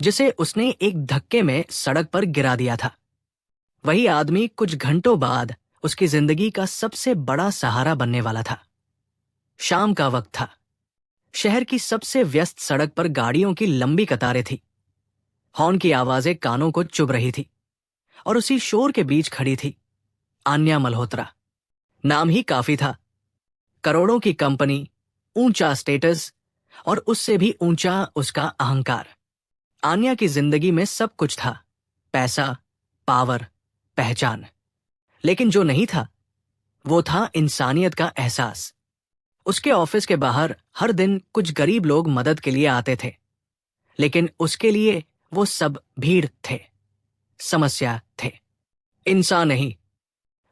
जिसे उसने एक धक्के में सड़क पर गिरा दिया था। वही आदमी कुछ घंटों बाद उसकी जिंदगी का सबसे बड़ा सहारा बनने वाला था। शाम का वक्त था। शहर की सबसे व्यस्त सड़क पर गाड़ियों की लंबी कतारें थी। हॉर्न की आवाजें कानों को चुभ रही थी और उसी शोर के बीच खड़ी थी आन्या मल्होत्रा। नाम ही काफी था। करोड़ों की कंपनी, ऊंचा स्टेटस और उससे भी ऊंचा उसका अहंकार। आन्या की जिंदगी में सब कुछ था, पैसा, पावर, पहचान। लेकिन जो नहीं था वो था इंसानियत का एहसास। उसके ऑफिस के बाहर हर दिन कुछ गरीब लोग मदद के लिए आते थे, लेकिन उसके लिए वो सब भीड़ थे, समस्या थे, इंसान नहीं।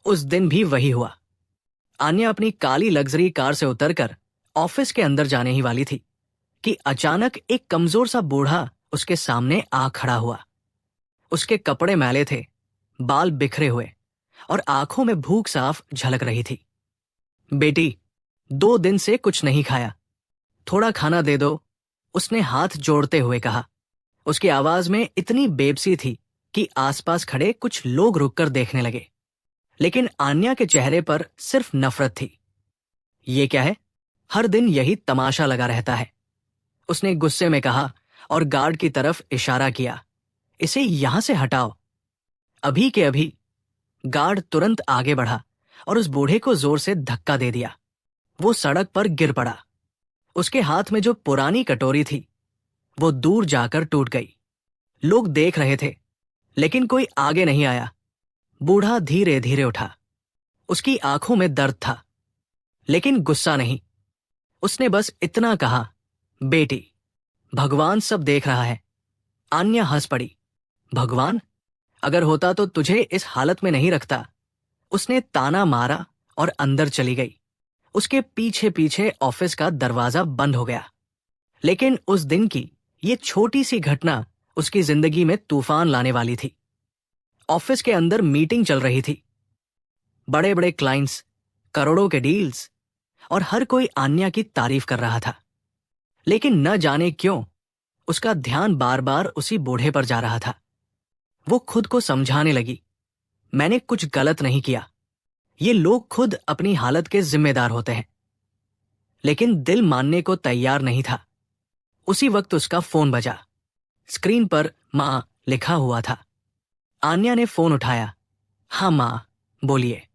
उस दिन भी वही हुआ। आन्या अपनी काली लग्जरी कार से उतरकर ऑफिस के अंदर जाने ही वाली थी कि अचानक एक कमजोर सा बूढ़ा उसके सामने आ खड़ा हुआ। उसके कपड़े मैले थे, बाल बिखरे हुए और आंखों में भूख साफ झलक रही थी। बेटी, 2 दिन से कुछ नहीं खाया, थोड़ा खाना दे दो, उसने हाथ जोड़ते हुए कहा। उसकी आवाज में इतनी बेबसी थी कि आसपास खड़े कुछ लोग रुककर देखने लगे, लेकिन आन्या के चेहरे पर सिर्फ नफरत थी। ये क्या है? हर दिन यही तमाशा लगा रहता है, उसने गुस्से में कहा और गार्ड की तरफ इशारा किया। इसे यहां से हटाओ, अभी के अभी। गार्ड तुरंत आगे बढ़ा और उस बूढ़े को जोर से धक्का दे दिया। वो सड़क पर गिर पड़ा। उसके हाथ में जो पुरानी कटोरी थी वो दूर जाकर टूट गई। लोग देख रहे थे, लेकिन कोई आगे नहीं आया। बूढ़ा धीरे धीरे उठा। उसकी आंखों में दर्द था, लेकिन गुस्सा नहीं। उसने बस इतना कहा, बेटी, भगवान सब देख रहा है। आन्या हंस पड़ी। भगवान? अगर होता तो तुझे इस हालत में नहीं रखता। उसने ताना मारा और अंदर चली गई। उसके पीछे पीछे ऑफिस का दरवाजा बंद हो गया। लेकिन उस दिन की ये छोटी सी घटना उसकी जिंदगी में तूफान लाने वाली थी। ऑफिस के अंदर मीटिंग चल रही थी। बड़े बड़े क्लाइंट्स, करोड़ों के डील्स, और हर कोई आन्या की तारीफ कर रहा था। लेकिन न जाने क्यों उसका ध्यान बार बार उसी बूढ़े पर जा रहा था। वो खुद को समझाने लगी, मैंने कुछ गलत नहीं किया, ये लोग खुद अपनी हालत के जिम्मेदार होते हैं। लेकिन दिल मानने को तैयार नहीं था। उसी वक्त उसका फोन बजा। स्क्रीन पर मां लिखा हुआ था। आन्या ने फोन उठाया। हाँ मां, बोलिए।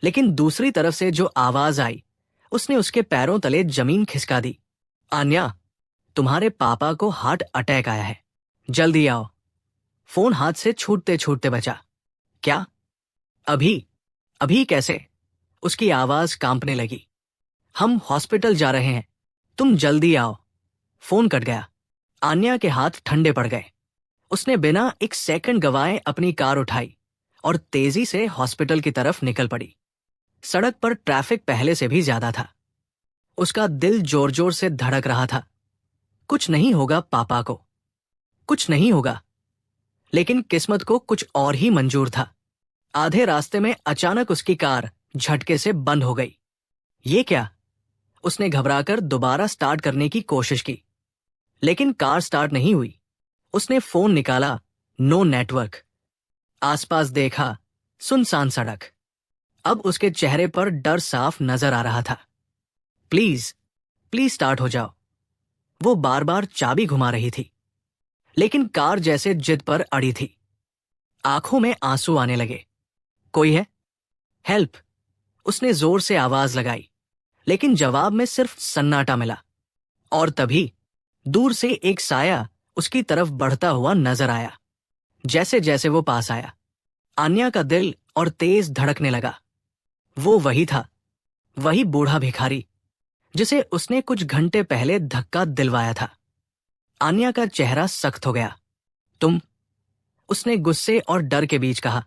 लेकिन दूसरी तरफ से जो आवाज आई उसने उसके पैरों तले जमीन खिसका दी। आन्या, तुम्हारे पापा को हार्ट अटैक आया है, जल्दी आओ। फोन हाथ से छूटते छूटते बचा। क्या? अभी? अभी कैसे? उसकी आवाज कांपने लगी। हम हॉस्पिटल जा रहे हैं, तुम जल्दी आओ। फोन कट गया। आन्या के हाथ ठंडे पड़ गए। उसने बिना एक सेकंड गवाए अपनी कार उठाई और तेजी से हॉस्पिटल की तरफ निकल पड़ी। सड़क पर ट्रैफिक पहले से भी ज्यादा था। उसका दिल जोर जोर से धड़क रहा था। कुछ नहीं होगा पापा को, कुछ नहीं होगा। लेकिन किस्मत को कुछ और ही मंजूर था। आधे रास्ते में अचानक उसकी कार झटके से बंद हो गई। ये क्या? उसने घबराकर दोबारा स्टार्ट करने की कोशिश की, लेकिन कार स्टार्ट नहीं हुई। उसने फोन निकाला, नो नेटवर्क। आसपास देखा, सुनसान सड़क। अब उसके चेहरे पर डर साफ नजर आ रहा था। प्लीज, प्लीज स्टार्ट हो जाओ। वो बार बार चाबी घुमा रही थी, लेकिन कार जैसे जिद पर अड़ी थी। आंखों में आंसू आने लगे। कोई है? हेल्प! उसने जोर से आवाज लगाई, लेकिन जवाब में सिर्फ सन्नाटा मिला। और तभी दूर से एक साया उसकी तरफ बढ़ता हुआ नजर आया। जैसे जैसे वो पास आया, आन्या का दिल और तेज धड़कने लगा। वो वही था, वही बूढ़ा भिखारी जिसे उसने कुछ घंटे पहले धक्का दिलवाया था। आन्या का चेहरा सख्त हो गया। तुम? उसने गुस्से और डर के बीच कहा।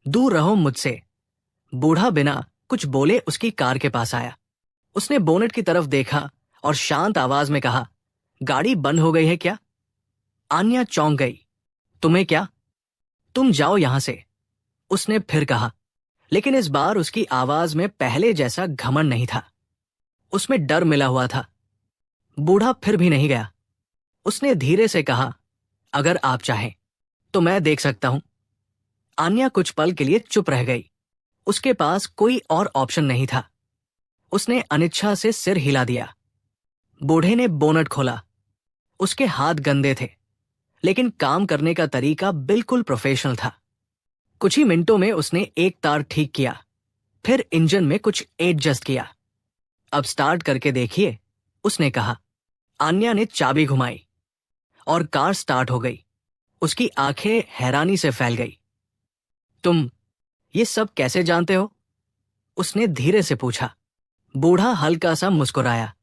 दूर रहो मुझसे। बूढ़ा बिना कुछ बोले उसकी कार के पास आया। उसने बोनेट की तरफ देखा और शांत आवाज में कहा, गाड़ी बंद हो गई है क्या? आन्या चौंक गई। तुम्हें क्या? तुम जाओ यहां से, उसने फिर कहा। लेकिन इस बार उसकी आवाज में पहले जैसा घमंड नहीं था, उसमें डर मिला हुआ था। बूढ़ा फिर भी नहीं गया। उसने धीरे से कहा, अगर आप चाहें तो मैं देख सकता हूं। आन्या कुछ पल के लिए चुप रह गई। उसके पास कोई और ऑप्शन नहीं था। उसने अनिच्छा से सिर हिला दिया। बूढ़े ने बोनट खोला। उसके हाथ गंदे थे, लेकिन काम करने का तरीका बिल्कुल प्रोफेशनल था। कुछ ही मिनटों में उसने एक तार ठीक किया, फिर इंजन में कुछ एडजस्ट किया। अब स्टार्ट करके देखिए, उसने कहा। आन्या ने चाबी घुमाई और कार स्टार्ट हो गई। उसकी आंखें हैरानी से फैल गई। तुम ये सब कैसे जानते हो? उसने धीरे से पूछा। बूढ़ा हल्का सा मुस्कुराया।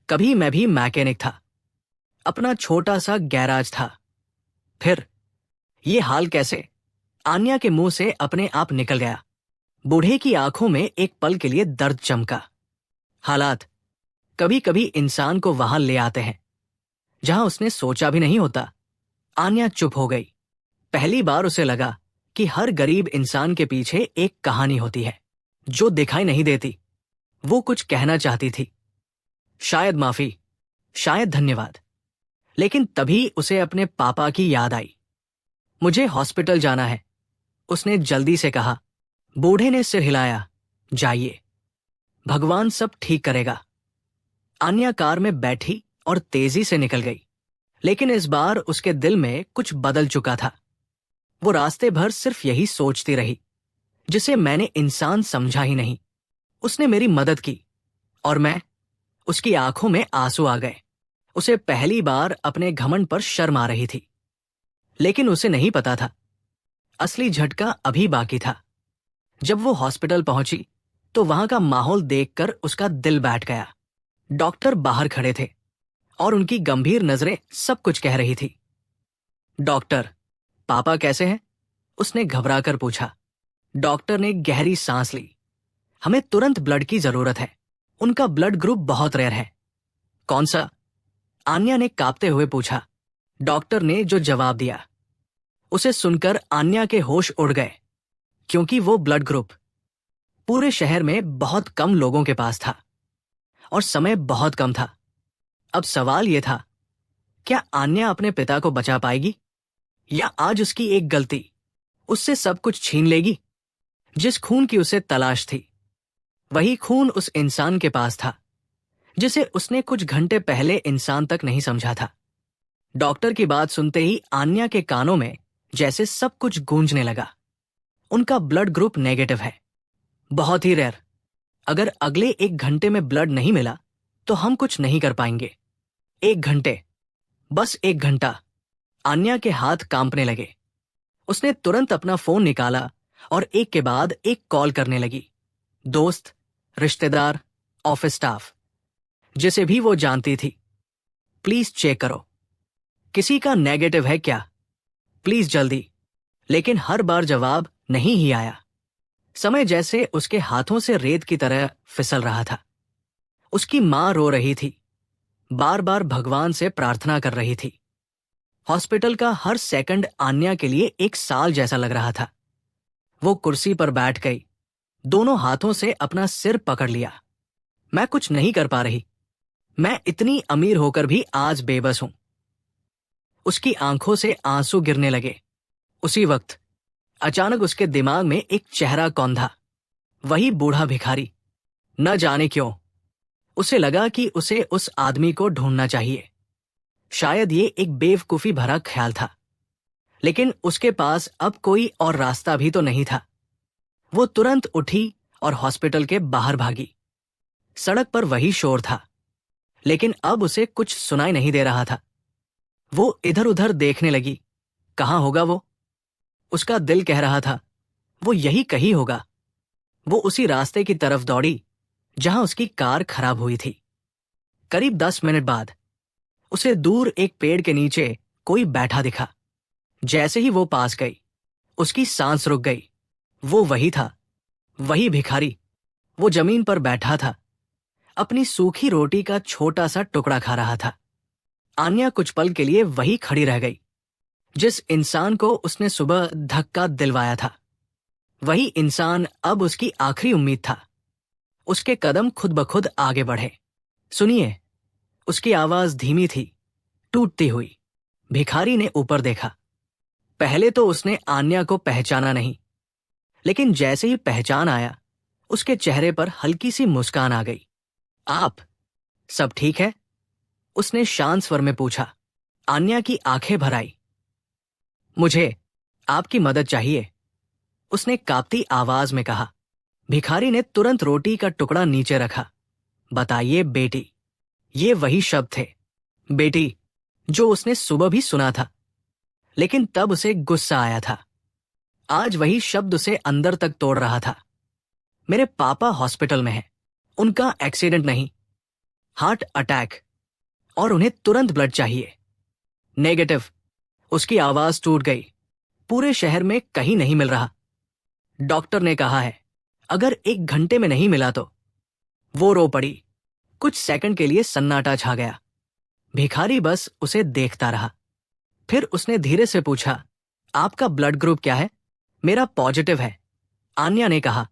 कभी मैं भी मैकेनिक था। अपना छोटा सा गैराज था। फिर ये हाल कैसे? आन्या के मुंह से अपने आप निकल गया। बूढ़े की आंखों में एक पल के लिए दर्द चमका। हालात कभी कभी इंसान को वहां ले आते हैं जहां उसने सोचा भी नहीं होता। आन्या चुप हो गई। पहली बार उसे लगा कि हर गरीब इंसान के पीछे एक कहानी होती है जो दिखाई नहीं देती। वो कुछ कहना चाहती थी, शायद माफी, शायद धन्यवाद, लेकिन तभी उसे अपने पापा की याद आई। मुझे हॉस्पिटल जाना है, उसने जल्दी से कहा। बूढ़े ने सिर हिलाया। जाइए, भगवान सब ठीक करेगा। आन्या कार में बैठी और तेजी से निकल गई। लेकिन इस बार उसके दिल में कुछ बदल चुका था। वो रास्ते भर सिर्फ यही सोचती रही, जिसे मैंने इंसान समझा ही नहीं। उसने मेरी मदद की और मैं। उसकी आंखों में आंसू आ गए। उसे पहली बार अपने घमंड पर शर्म आ रही थी, लेकिन उसे नहीं पता था असली झटका अभी बाकी था। जब वो हॉस्पिटल पहुंची तो वहां का माहौल देखकर उसका दिल बैठ गया। डॉक्टर बाहर खड़े थे और उनकी गंभीर नजरें सब कुछ कह रही थी। डॉक्टर, पापा कैसे हैं? उसने घबराकर पूछा। डॉक्टर ने गहरी सांस ली। हमें तुरंत ब्लड की जरूरत है। उनका ब्लड ग्रुप बहुत रेयर है। कौन सा? आन्या ने कांपते हुए पूछा। डॉक्टर ने जो जवाब दिया, उसे सुनकर आन्या के होश उड़ गए, क्योंकि वो ब्लड ग्रुप पूरे शहर में बहुत कम लोगों के पास था और समय बहुत कम था। अब सवाल यह था, क्या आन्या अपने पिता को बचा पाएगी, या आज उसकी एक गलती उससे सब कुछ छीन लेगी? जिस खून की उसे तलाश थी, वही खून उस इंसान के पास था जिसे उसने कुछ घंटे पहले इंसान तक नहीं समझा था। डॉक्टर की बात सुनते ही आन्या के कानों में जैसे सब कुछ गूंजने लगा। उनका ब्लड ग्रुप नेगेटिव है, बहुत ही रेयर। अगर अगले 1 घंटे में ब्लड नहीं मिला तो हम कुछ नहीं कर पाएंगे। 1 घंटे, बस 1 घंटा। आन्या के हाथ कांपने लगे। उसने तुरंत अपना फोन निकाला और एक के बाद एक कॉल करने लगी। दोस्त, रिश्तेदार, ऑफिस स्टाफ, जिसे भी वो जानती थी। प्लीज चेक करो, किसी का नेगेटिव है क्या? प्लीज जल्दी। लेकिन हर बार जवाब नहीं ही आया। समय जैसे उसके हाथों से रेत की तरह फिसल रहा था। उसकी मां रो रही थी, बार बार भगवान से प्रार्थना कर रही थी। हॉस्पिटल का हर सेकंड आन्या के लिए एक साल जैसा लग रहा था। वो कुर्सी पर बैठ गई, दोनों हाथों से अपना सिर पकड़ लिया। मैं कुछ नहीं कर पा रही। मैं इतनी अमीर होकर भी आज बेबस हूं। उसकी आंखों से आंसू गिरने लगे। उसी वक्त अचानक उसके दिमाग में एक चेहरा कौंधा। वही बूढ़ा भिखारी। न जाने क्यों उसे लगा कि उसे उस आदमी को ढूंढना चाहिए। शायद ये एक बेवकूफी भरा ख्याल था, लेकिन उसके पास अब कोई और रास्ता भी तो नहीं था। वो तुरंत उठी और हॉस्पिटल के बाहर भागी। सड़क पर वही शोर था, लेकिन अब उसे कुछ सुनाई नहीं दे रहा था। वो इधर उधर देखने लगी। कहाँ होगा वो? उसका दिल कह रहा था वो यही कहीं होगा। वो उसी रास्ते की तरफ दौड़ी जहां उसकी कार खराब हुई थी। करीब 10 मिनट बाद उसे दूर एक पेड़ के नीचे कोई बैठा दिखा। जैसे ही वो पास गई, उसकी सांस रुक गई। वो वही था, वही भिखारी। वो जमीन पर बैठा था, अपनी सूखी रोटी का छोटा सा टुकड़ा खा रहा था। आन्या कुछ पल के लिए वही खड़ी रह गई, जिस इंसान को उसने सुबह धक्का दिलवाया था। वही इंसान अब उसकी आखिरी उम्मीद था। उसके कदम खुद ब खुद आगे बढ़े। सुनिए, उसकी आवाज धीमी थी, टूटती हुई। भिखारी ने ऊपर देखा। पहले तो उसने आन्या को पहचाना नहीं, लेकिन जैसे ही पहचान आया उसके चेहरे पर हल्की सी मुस्कान आ गई। आप सब ठीक है? उसने शांत स्वर में पूछा। आन्या की आंखें भर आई। मुझे आपकी मदद चाहिए, उसने कांपती आवाज में कहा। भिखारी ने तुरंत रोटी का टुकड़ा नीचे रखा। बताइए बेटी। ये वही शब्द थे, बेटी, जो उसने सुबह भी सुना था, लेकिन तब उसे गुस्सा आया था। आज वही शब्द उसे अंदर तक तोड़ रहा था। मेरे पापा हॉस्पिटल में हैं। उनका एक्सीडेंट नहीं, हार्ट अटैक, और उन्हें तुरंत ब्लड चाहिए। नेगेटिव। उसकी आवाज टूट गई। पूरे शहर में कहीं नहीं मिल रहा। डॉक्टर ने कहा है, अगर 1 घंटे में नहीं मिला तो। वो रो पड़ी। कुछ सेकंड के लिए सन्नाटा छा गया। भिखारी बस उसे देखता रहा। फिर उसने धीरे से पूछा, आपका ब्लड ग्रुप क्या है? मेरा पॉजिटिव है, आन्या ने कहा।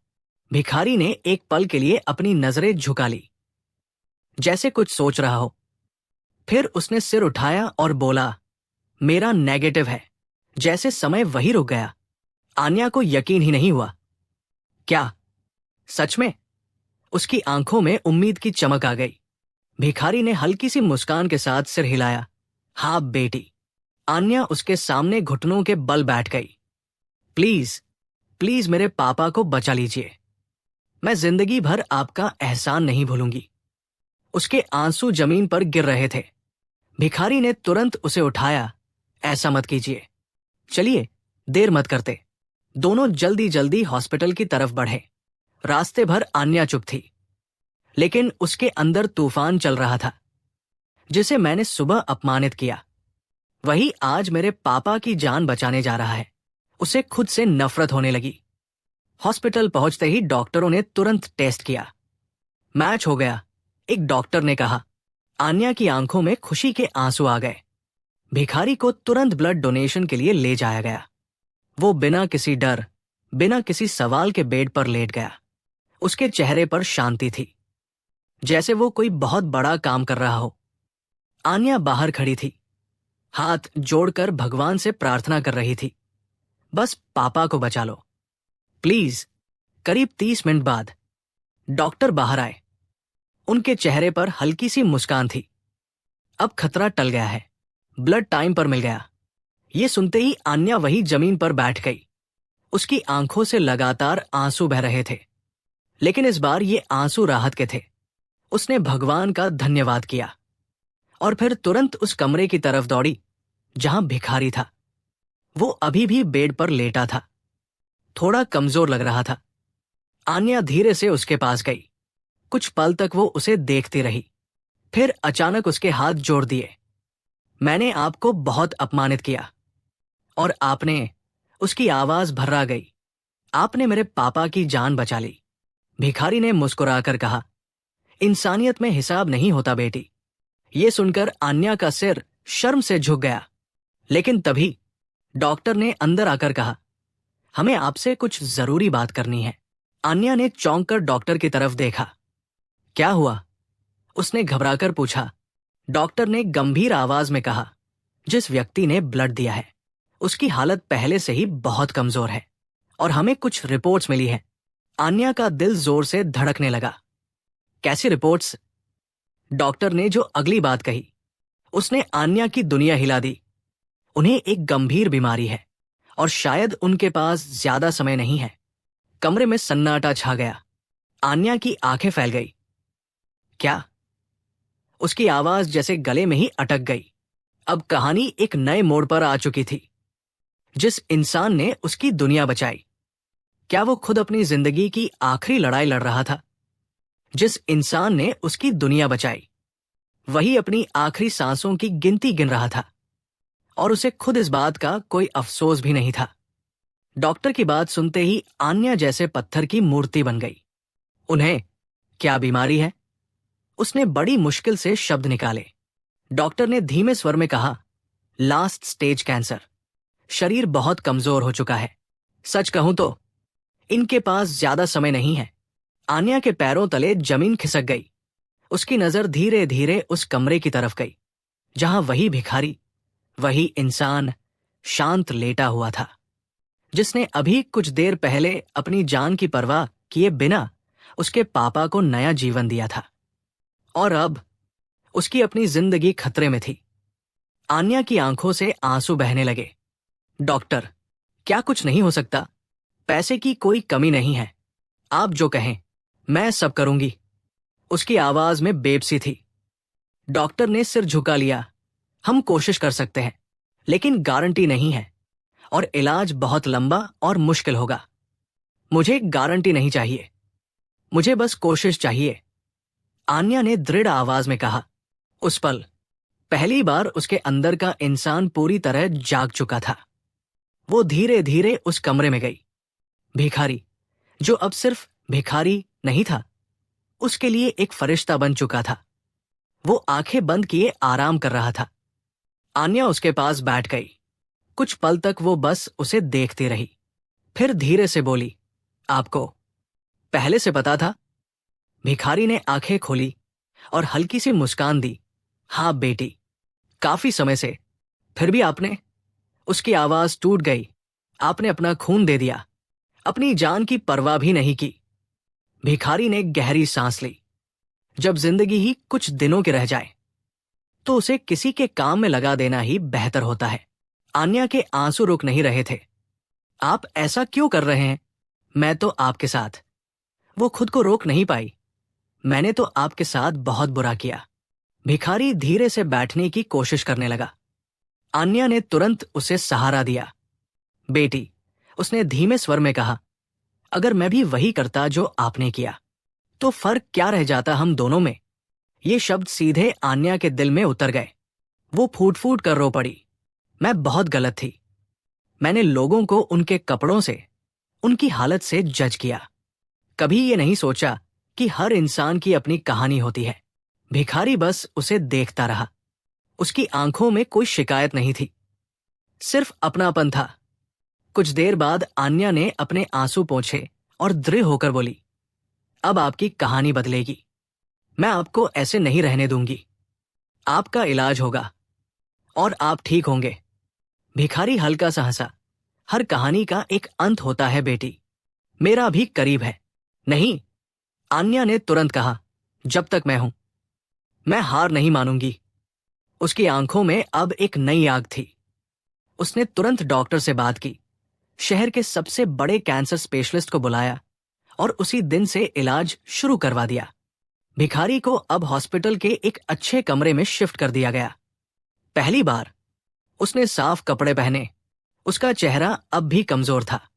भिखारी ने एक पल के लिए अपनी नजरें झुका ली, जैसे कुछ सोच रहा हो। फिर उसने सिर उठाया और बोला, मेरा नेगेटिव है। जैसे समय वही रुक गया। आन्या को यकीन ही नहीं हुआ। क्या सच में? उसकी आंखों में उम्मीद की चमक आ गई। भिखारी ने हल्की सी मुस्कान के साथ सिर हिलाया। हाँ बेटी। आन्या उसके सामने घुटनों के बल बैठ गई। प्लीज, प्लीज मेरे पापा को बचा लीजिए। मैं जिंदगी भर आपका एहसान नहीं भूलूंगी। उसके आंसू जमीन पर गिर रहे थे। भिखारी ने तुरंत उसे उठाया। ऐसा मत कीजिए, चलिए, देर मत करते। दोनों जल्दी जल्दी हॉस्पिटल की तरफ बढ़े। रास्ते भर आन्या चुप थी, लेकिन उसके अंदर तूफान चल रहा था। जिसे मैंने सुबह अपमानित किया, वही आज मेरे पापा की जान बचाने जा रहा है। उसे खुद से नफरत होने लगी। हॉस्पिटल पहुंचते ही डॉक्टरों ने तुरंत टेस्ट किया। मैच हो गया, एक डॉक्टर ने कहा। आन्या की आंखों में खुशी के आंसू आ गए। भिखारी को तुरंत ब्लड डोनेशन के लिए ले जाया गया। वो बिना किसी डर, बिना किसी सवाल के बेड पर लेट गया। उसके चेहरे पर शांति थी, जैसे वो कोई बहुत बड़ा काम कर रहा हो। आन्या बाहर खड़ी थी, हाथ जोड़कर भगवान से प्रार्थना कर रही थी, बस पापा को बचा लो, प्लीज। करीब 30 मिनट बाद डॉक्टर बाहर आए। उनके चेहरे पर हल्की सी मुस्कान थी। अब खतरा टल गया है, ब्लड टाइम पर मिल गया। ये सुनते ही आन्या वही जमीन पर बैठ गई। उसकी आंखों से लगातार आंसू बह रहे थे, लेकिन इस बार ये आंसू राहत के थे। उसने भगवान का धन्यवाद किया और फिर तुरंत उस कमरे की तरफ दौड़ी जहां भिखारी था। वो अभी भी बेड पर लेटा था, थोड़ा कमजोर लग रहा था। आन्या धीरे से उसके पास गई। कुछ पल तक वो उसे देखती रही, फिर अचानक उसके हाथ जोड़ दिए। मैंने आपको बहुत अपमानित किया और आपने, उसकी आवाज भर्रा गई, आपने मेरे पापा की जान बचा ली। भिखारी ने मुस्कुराकर कहा, इंसानियत में हिसाब नहीं होता बेटी। ये सुनकर आन्या का सिर शर्म से झुक गया। लेकिन तभी डॉक्टर ने अंदर आकर कहा, हमें आपसे कुछ जरूरी बात करनी है। आन्या ने चौंक कर डॉक्टर की तरफ देखा। क्या हुआ? उसने घबराकर पूछा। डॉक्टर ने गंभीर आवाज में कहा, जिस व्यक्ति ने ब्लड दिया है उसकी हालत पहले से ही बहुत कमजोर है और हमें कुछ रिपोर्ट्स मिली हैं। आन्या का दिल जोर से धड़कने लगा। कैसी रिपोर्ट्स? डॉक्टर ने जो अगली बात कही, उसने आन्या की दुनिया हिला दी। उन्हें एक गंभीर बीमारी है और शायद उनके पास ज्यादा समय नहीं है। कमरे में सन्नाटा छा गया। आन्या की आंखें फैल गई। क्या? उसकी आवाज जैसे गले में ही अटक गई। अब कहानी एक नए मोड़ पर आ चुकी थी। जिस इंसान ने उसकी दुनिया बचाई, क्या वो खुद अपनी जिंदगी की आखिरी लड़ाई लड़ रहा था? जिस इंसान ने उसकी दुनिया बचाई, वही अपनी आखिरी सांसों की गिनती गिन रहा था और उसे खुद इस बात का कोई अफसोस भी नहीं था। डॉक्टर की बात सुनते ही आन्या जैसे पत्थर की मूर्ति बन गई। उन्हें क्या बीमारी है? उसने बड़ी मुश्किल से शब्द निकाले। डॉक्टर ने धीमे स्वर में कहा, लास्ट स्टेज कैंसर। शरीर बहुत कमजोर हो चुका है। सच कहूं तो इनके पास ज्यादा समय नहीं है। आन्या के पैरों तले जमीन खिसक गई। उसकी नजर धीरे धीरे उस कमरे की तरफ गई जहां वही भिखारी वही इंसान शांत लेटा हुआ था, जिसने अभी कुछ देर पहले अपनी जान की परवाह किए बिना उसके पापा को नया जीवन दिया था, और अब उसकी अपनी जिंदगी खतरे में थी। आन्या की आंखों से आंसू बहने लगे। डॉक्टर, क्या कुछ नहीं हो सकता? पैसे की कोई कमी नहीं है, आप जो कहें मैं सब करूंगी। उसकी आवाज में बेबसी थी। डॉक्टर ने सिर झुका लिया। हम कोशिश कर सकते हैं, लेकिन गारंटी नहीं है, और इलाज बहुत लंबा और मुश्किल होगा। मुझे गारंटी नहीं चाहिए, मुझे बस कोशिश चाहिए, आन्या ने दृढ़ आवाज में कहा। उस पल पहली बार उसके अंदर का इंसान पूरी तरह जाग चुका था। वो धीरे धीरे उस कमरे में गई। भिखारी, जो अब सिर्फ भिखारी नहीं था, उसके लिए एक फरिश्ता बन चुका था। वो आंखें बंद किए आराम कर रहा था। आन्या उसके पास बैठ गई। कुछ पल तक वो बस उसे देखती रही, फिर धीरे से बोली, आपको पहले से पता था? भिखारी ने आंखें खोली और हल्की सी मुस्कान दी। हाँ बेटी, काफी समय से। फिर भी आपने? उसकी आवाज टूट गई। आपने अपना खून दे दिया, अपनी जान की परवाह भी नहीं की। भिखारी ने गहरी सांस ली। जब जिंदगी ही कुछ दिनों की रह जाए, तो उसे किसी के काम में लगा देना ही बेहतर होता है। आन्या के आंसू रुक नहीं रहे थे। आप ऐसा क्यों कर रहे हैं? मैं तो आपके साथ। वो खुद को रोक नहीं पाई। मैंने तो आपके साथ बहुत बुरा किया। भिखारी धीरे से बैठने की कोशिश करने लगा। आन्या ने तुरंत उसे सहारा दिया। बेटी, उसने धीमे स्वर में कहा, अगर मैं भी वही करता जो आपने किया, तो फर्क क्या रह जाता हम दोनों में? ये शब्द सीधे आन्या के दिल में उतर गए। वो फूट फूट कर रो पड़ी। मैं बहुत गलत थी। मैंने लोगों को उनके कपड़ों से, उनकी हालत से जज किया। कभी ये नहीं सोचा कि हर इंसान की अपनी कहानी होती है। भिखारी बस उसे देखता रहा। उसकी आंखों में कोई शिकायत नहीं थी, सिर्फ अपनापन था। कुछ देर बाद आन्या ने अपने आंसू पोंछे और दृढ़ होकर बोली, अब आपकी कहानी बदलेगी। मैं आपको ऐसे नहीं रहने दूंगी। आपका इलाज होगा और आप ठीक होंगे। भिखारी हल्का सा हंसा। हर कहानी का एक अंत होता है बेटी। मेरा भी करीब है। नहीं, आन्या ने तुरंत कहा, जब तक मैं हूं, मैं हार नहीं मानूंगी। उसकी आंखों में अब एक नई आग थी। उसने तुरंत डॉक्टर से बात की, शहर के सबसे बड़े कैंसर स्पेशलिस्ट को बुलाया और उसी दिन से इलाज शुरू करवा दिया। भिखारी को अब हॉस्पिटल के एक अच्छे कमरे में शिफ्ट कर दिया गया। पहली बार उसने साफ कपड़े पहने। उसका चेहरा अब भी कमजोर था,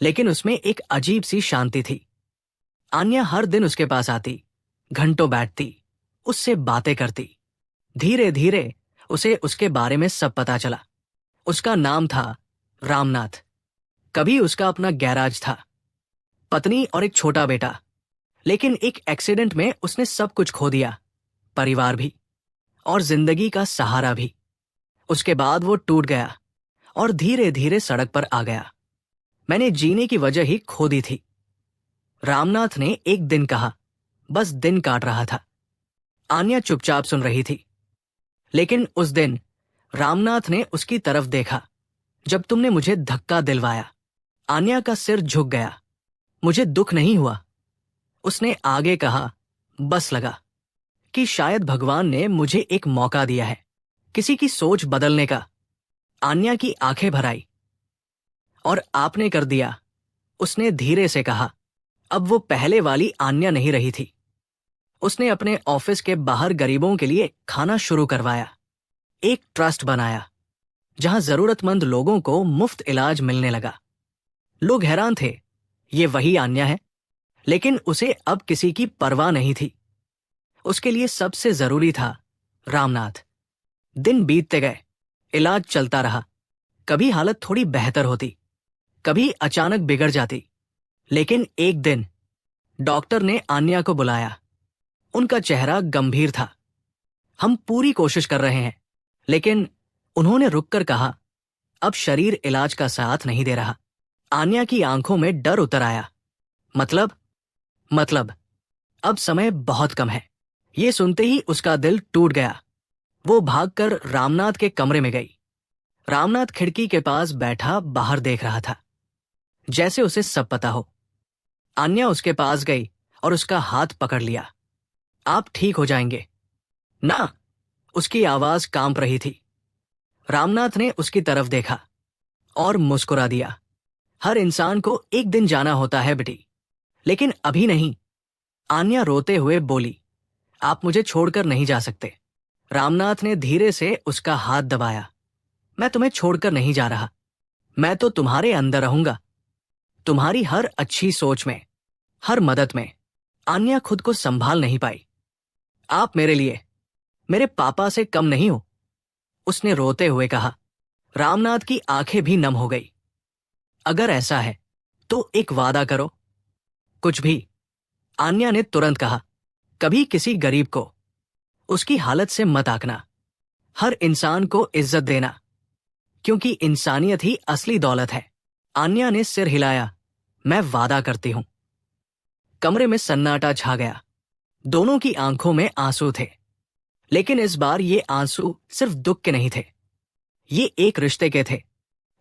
लेकिन उसमें एक अजीब सी शांति थी। आन्या हर दिन उसके पास आती, घंटों बैठती, उससे बातें करती। धीरे धीरे उसे उसके बारे में सब पता चला। उसका नाम था रामनाथ। कभी उसका अपना गैराज था, पत्नी और एक छोटा बेटा। लेकिन एक एक्सीडेंट में उसने सब कुछ खो दिया, परिवार भी और जिंदगी का सहारा भी। उसके बाद वो टूट गया और धीरे धीरे सड़क पर आ गया। मैंने जीने की वजह ही खो दी थी। रामनाथ ने एक दिन कहा, बस दिन काट रहा था। आन्या चुपचाप सुन रही थी। लेकिन उस दिन रामनाथ ने उसकी तरफ देखा जब तुमने मुझे धक्का दिलवाया। आन्या का सिर झुक गया। मुझे दुख नहीं हुआ, उसने आगे कहा। बस लगा कि शायद भगवान ने मुझे एक मौका दिया है, किसी की सोच बदलने का। आन्या की आंखें भर आई। और आपने कर दिया, उसने धीरे से कहा। अब वो पहले वाली आन्या नहीं रही थी। उसने अपने ऑफिस के बाहर गरीबों के लिए खाना शुरू करवाया, एक ट्रस्ट बनाया जहां जरूरतमंद लोगों को मुफ्त इलाज मिलने लगा। लोग हैरान थे, ये वही आन्या है? लेकिन उसे अब किसी की परवाह नहीं थी। उसके लिए सबसे जरूरी था रामनाथ। दिन बीतते गए, इलाज चलता रहा। कभी हालत थोड़ी बेहतर होती, कभी अचानक बिगड़ जाती। लेकिन एक दिन डॉक्टर ने आन्या को बुलाया। उनका चेहरा गंभीर था। हम पूरी कोशिश कर रहे हैं, लेकिन उन्होंने रुककर कहा, अब शरीर इलाज का साथ नहीं दे रहा। आन्या की आंखों में डर उतर आया। मतलब अब समय बहुत कम है। ये सुनते ही उसका दिल टूट गया। वो भागकर रामनाथ के कमरे में गई। रामनाथ खिड़की के पास बैठा बाहर देख रहा था, जैसे उसे सब पता हो। आन्या उसके पास गई और उसका हाथ पकड़ लिया। आप ठीक हो जाएंगे ना? उसकी आवाज कांप रही थी। रामनाथ ने उसकी तरफ देखा और मुस्कुरा दिया। हर इंसान को एक दिन जाना होता है बेटी, लेकिन अभी नहीं। आन्या रोते हुए बोली, आप मुझे छोड़कर नहीं जा सकते। रामनाथ ने धीरे से उसका हाथ दबाया। मैं तुम्हें छोड़कर नहीं जा रहा। मैं तो तुम्हारे अंदर रहूंगा, तुम्हारी हर अच्छी सोच में, हर मदद में। आन्या खुद को संभाल नहीं पाई। आप मेरे लिए मेरे पापा से कम नहीं हो, उसने रोते हुए कहा। रामनाथ की आंखें भी नम हो गई। अगर ऐसा है तो एक वादा करो। कुछ भी, आन्या ने तुरंत कहा। कभी किसी गरीब को उसकी हालत से मत आंकना। हर इंसान को इज्जत देना, क्योंकि इंसानियत ही असली दौलत है। आन्या ने सिर हिलाया। मैं वादा करती हूं। कमरे में सन्नाटा छा गया। दोनों की आंखों में आंसू थे, लेकिन इस बार ये आंसू सिर्फ दुख के नहीं थे। ये एक रिश्ते के थे,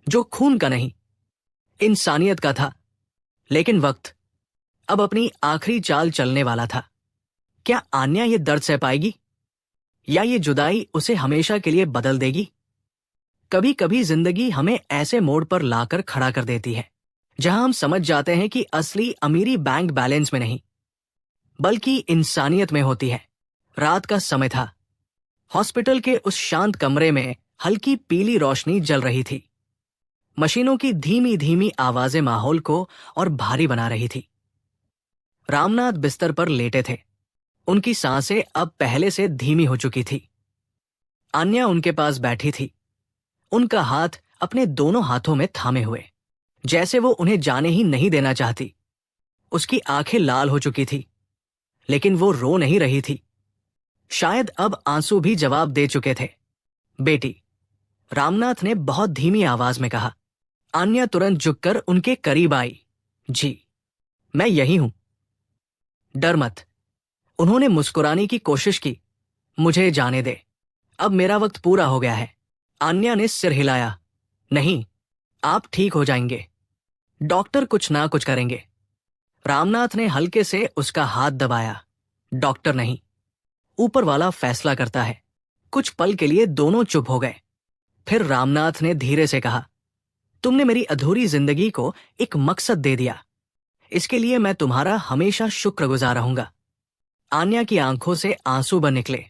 जो खून का नहीं, इंसानियत का था। लेकिन वक्त अब अपनी आखिरी चाल चलने वाला था। क्या आन्या ये दर्द सह पाएगी, या ये जुदाई उसे हमेशा के लिए बदल देगी? कभी कभी जिंदगी हमें ऐसे मोड़ पर लाकर खड़ा कर देती है, जहां हम समझ जाते हैं कि असली अमीरी बैंक बैलेंस में नहीं, बल्कि इंसानियत में होती है। रात का समय था। हॉस्पिटल के उस शांत कमरे में हल्की पीली रोशनी जल रही थी। मशीनों की धीमी धीमी आवाजें माहौल को और भारी बना रही थी। रामनाथ बिस्तर पर लेटे थे। उनकी सांसें अब पहले से धीमी हो चुकी थी। आन्या उनके पास बैठी थी, उनका हाथ अपने दोनों हाथों में थामे हुए, जैसे वो उन्हें जाने ही नहीं देना चाहती। उसकी आंखें लाल हो चुकी थी, लेकिन वो रो नहीं रही थी। शायद अब आंसू भी जवाब दे चुके थे। बेटी, रामनाथ ने बहुत धीमी आवाज में कहा। आन्या तुरंत झुककर उनके करीब आई। जी, मैं यही हूं, डर मत। उन्होंने मुस्कुराने की कोशिश की। मुझे जाने दे, अब मेरा वक्त पूरा हो गया है। आन्या ने सिर हिलाया। नहीं, आप ठीक हो जाएंगे। डॉक्टर कुछ ना कुछ करेंगे। रामनाथ ने हल्के से उसका हाथ दबाया। डॉक्टर नहीं, ऊपर वाला फैसला करता है। कुछ पल के लिए दोनों चुप हो गए। फिर रामनाथ ने धीरे से कहा, तुमने मेरी अधूरी जिंदगी को एक मकसद दे दिया। इसके लिए मैं तुम्हारा हमेशा शुक्रगुजार रहूंगा। आन्या की आंखों से आंसू बन निकले।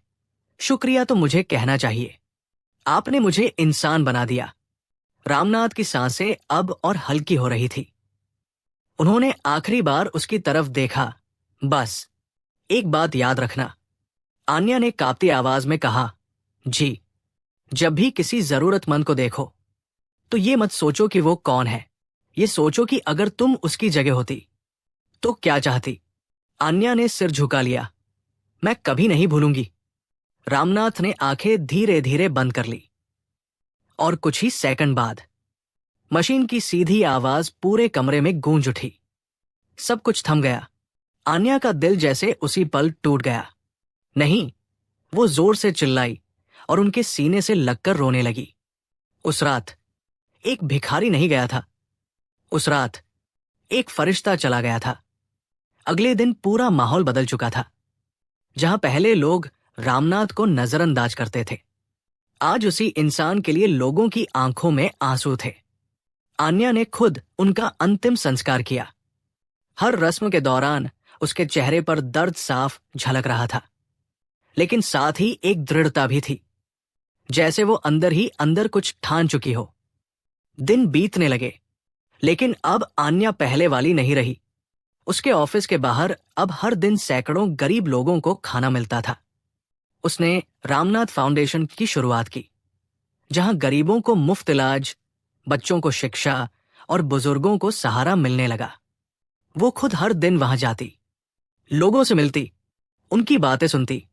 शुक्रिया तो मुझे कहना चाहिए, आपने मुझे इंसान बना दिया। रामनाथ की सांसें अब और हल्की हो रही थी। उन्होंने आखिरी बार उसकी तरफ देखा। बस एक बात याद रखना, आन्या ने कांपती आवाज में कहा। जी, जब भी किसी जरूरतमंद को देखो तो ये मत सोचो कि वो कौन है, ये सोचो कि अगर तुम उसकी जगह होती तो क्या चाहती। आन्या ने सिर झुका लिया। मैं कभी नहीं भूलूंगी। रामनाथ ने आंखें धीरे धीरे बंद कर ली, और कुछ ही सेकंड बाद मशीन की सीधी आवाज पूरे कमरे में गूंज उठी। सब कुछ थम गया। आन्या का दिल जैसे उसी पल टूट गया। नहीं, वो जोर से चिल्लाई और उनके सीने से लगकर रोने लगी। उस रात एक भिखारी नहीं गया था, उस रात एक फरिश्ता चला गया था। अगले दिन पूरा माहौल बदल चुका था। जहां पहले लोग रामनाथ को नजरअंदाज करते थे, आज उसी इंसान के लिए लोगों की आंखों में आंसू थे। आन्या ने खुद उनका अंतिम संस्कार किया। हर रस्म के दौरान उसके चेहरे पर दर्द साफ झलक रहा था, लेकिन साथ ही एक दृढ़ता भी थी, जैसे वो अंदर ही अंदर कुछ ठान चुकी हो। दिन बीतने लगे, लेकिन अब आन्या पहले वाली नहीं रही। उसके ऑफिस के बाहर अब हर दिन सैकड़ों गरीब लोगों को खाना मिलता था। उसने रामनाथ फाउंडेशन की शुरुआत की, जहां गरीबों को मुफ्त इलाज, बच्चों को शिक्षा और बुजुर्गों को सहारा मिलने लगा। वो खुद हर दिन वहां जाती, लोगों से मिलती, उनकी बातें सुनती।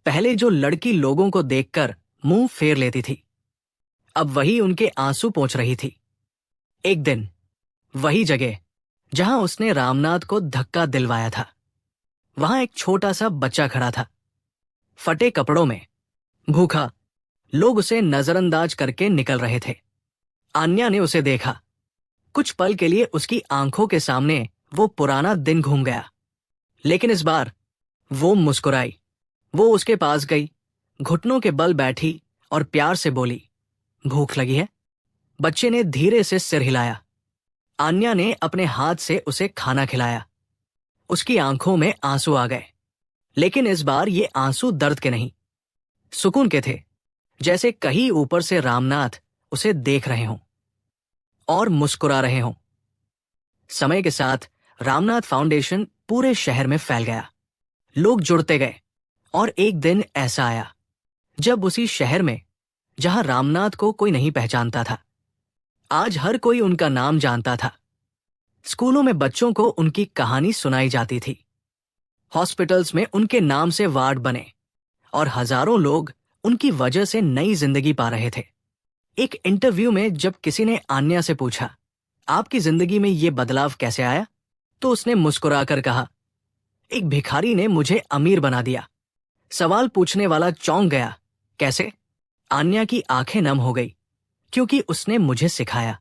पहले जो लड़की लोगों को देखकर मुंह फेर लेती थी, अब वही उनके आंसू पोंछ रही थी। एक दिन वही जगह जहां उसने रामनाथ को धक्का दिलवाया था, वहां एक छोटा सा बच्चा खड़ा था, फटे कपड़ों में, भूखा, लोग उसे नजरअंदाज करके निकल रहे थे। आन्या ने उसे देखा। कुछ पल के लिए उसकी आंखों के सामने वो पुराना दिन घूम गया, लेकिन इस बार वो मुस्कुराई। वो उसके पास गई, घुटनों के बल बैठी और प्यार से बोली, भूख लगी है? बच्चे ने धीरे से सिर हिलाया। आन्या ने अपने हाथ से उसे खाना खिलाया। उसकी आंखों में आंसू आ गए, लेकिन इस बार ये आंसू दर्द के नहीं, सुकून के थे। जैसे कहीं ऊपर से रामनाथ उसे देख रहे हों और मुस्कुरा रहे हों। समय के साथ रामनाथ फाउंडेशन पूरे शहर में फैल गया। लोग जुड़ते गए और एक दिन ऐसा आया जब उसी शहर में, जहां रामनाथ को कोई नहीं पहचानता था, आज हर कोई उनका नाम जानता था। स्कूलों में बच्चों को उनकी कहानी सुनाई जाती थी। हॉस्पिटल्स में उनके नाम से वार्ड बने और हजारों लोग उनकी वजह से नई जिंदगी पा रहे थे। एक इंटरव्यू में जब किसी ने आन्या से पूछा, आपकी जिंदगी में ये बदलाव कैसे आया, तो उसने मुस्कुराकर कहा, एक भिखारी ने मुझे अमीर बना दिया। सवाल पूछने वाला चौंक गया, कैसे? आन्या की आंखें नम हो गई, क्योंकि उसने मुझे सिखाया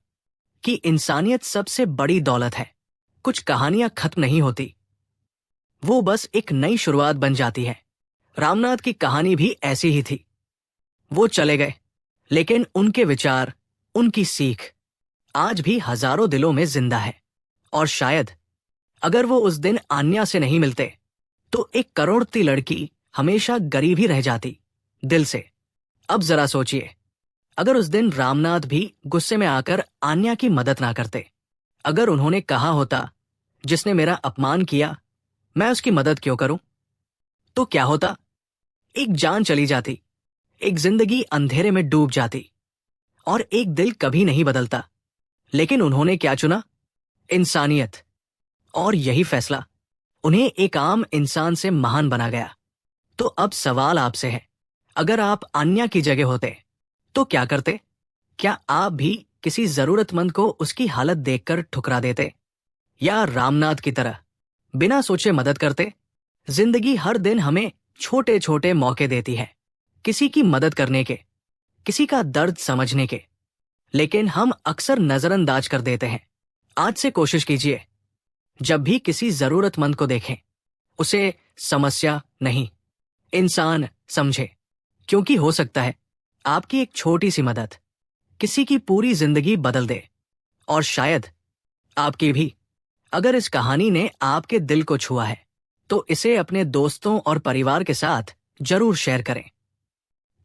कि इंसानियत सबसे बड़ी दौलत है। कुछ कहानियां खत्म नहीं होती, वो बस एक नई शुरुआत बन जाती है। रामनाथ की कहानी भी ऐसी ही थी। वो चले गए, लेकिन उनके विचार, उनकी सीख आज भी हजारों दिलों में जिंदा है। और शायद अगर वो उस दिन आन्या से नहीं मिलते, तो एक करोड़ती लड़की हमेशा गरीब ही रह जाती, दिल से। अब जरा सोचिए, अगर उस दिन रामनाथ भी गुस्से में आकर आन्या की मदद ना करते, अगर उन्होंने कहा होता, जिसने मेरा अपमान किया, मैं उसकी मदद क्यों करूं, तो क्या होता? एक जान चली जाती, एक जिंदगी अंधेरे में डूब जाती, और एक दिल कभी नहीं बदलता। लेकिन उन्होंने क्या चुना? इंसानियत। और यही फैसला उन्हें एक आम इंसान से महान बना गया। तो अब सवाल आपसे है, अगर आप आन्या की जगह होते तो क्या करते? क्या आप भी किसी जरूरतमंद को उसकी हालत देखकर ठुकरा देते, या रामनाथ की तरह बिना सोचे मदद करते? जिंदगी हर दिन हमें छोटे छोटे मौके देती है, किसी की मदद करने के, किसी का दर्द समझने के, लेकिन हम अक्सर नजरअंदाज कर देते हैं। आज से कोशिश कीजिए, जब भी किसी जरूरतमंद को देखें, उसे समस्या नहीं, इंसान समझे, क्योंकि हो सकता है आपकी एक छोटी सी मदद किसी की पूरी जिंदगी बदल दे। और शायद आपकी भी। अगर इस कहानी ने आपके दिल को छुआ है, तो इसे अपने दोस्तों और परिवार के साथ जरूर शेयर करें,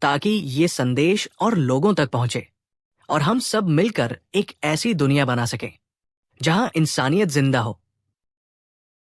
ताकि ये संदेश और लोगों तक पहुंचे और हम सब मिलकर एक ऐसी दुनिया बना सकें जहां इंसानियत जिंदा हो,